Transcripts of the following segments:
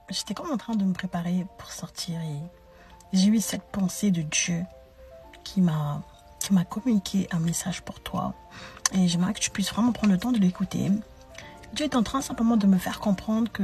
j'étais comme en train de me préparer pour sortir et j'ai eu cette pensée de Dieu qui m'a communiqué un message pour toi. Et j'aimerais que tu puisses vraiment prendre le temps de l'écouter. Dieu est en train simplement de me faire comprendre que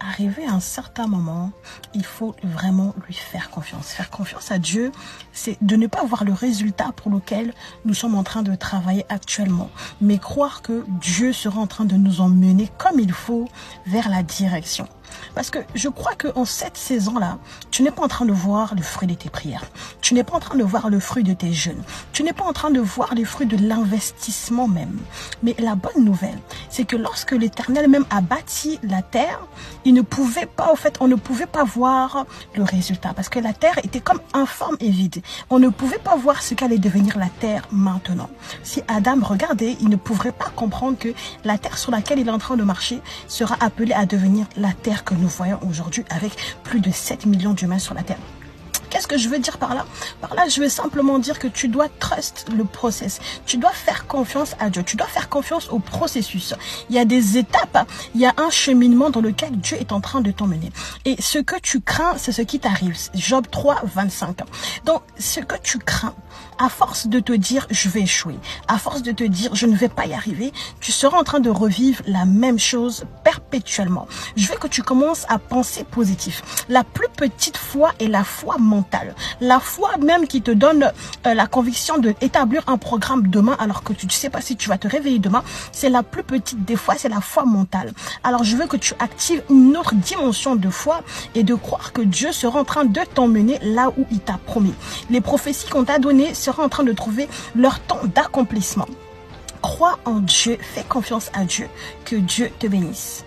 arrivé à un certain moment, il faut vraiment lui faire confiance. Faire confiance à Dieu, c'est de ne pas voir le résultat pour lequel nous sommes en train de travailler actuellement, mais croire que Dieu sera en train de nous emmener comme il faut vers la direction. Parce que je crois qu'en cette saison-là, tu n'es pas en train de voir le fruit de tes prières. Tu n'es pas en train de voir le fruit de tes jeûnes. Tu n'es pas en train de voir les fruits de l'investissement même. Mais la bonne nouvelle, c'est que lorsque l'Éternel même a bâti la terre, il ne pouvait pas, on ne pouvait pas voir le résultat. Parce que la terre était comme informe et vide. On ne pouvait pas voir ce qu'allait devenir la terre maintenant. Si Adam regardait, il ne pourrait pas comprendre que la terre sur laquelle il est en train de marcher sera appelée à devenir la terre que nous voyons aujourd'hui avec plus de 7 millions d'humains sur la terre. Qu'est-ce que je veux dire par là? Par là, je veux simplement dire que tu dois trust le process. Tu dois faire confiance à Dieu. Tu dois faire confiance au processus. Il y a des étapes, il y a un cheminement dans lequel Dieu est en train de t'emmener. Et ce que tu crains, c'est ce qui t'arrive. Job 3, 25. Donc, ce que tu crains, à force de te dire je vais échouer, à force de te dire je ne vais pas y arriver, tu seras en train de revivre la même chose perpétuellement. Je veux que tu commences à penser positif. La plus petite foi est la foi mentale. La foi même qui te donne la conviction d'établir un programme demain alors que tu ne sais pas si tu vas te réveiller demain, c'est la plus petite des fois, c'est la foi mentale. Alors je veux que tu actives une autre dimension de foi et de croire que Dieu sera en train de t'emmener là où il t'a promis. Les prophéties qu'on t'a données seront en train de trouver leur temps d'accomplissement. Crois en Dieu, fais confiance à Dieu, que Dieu te bénisse.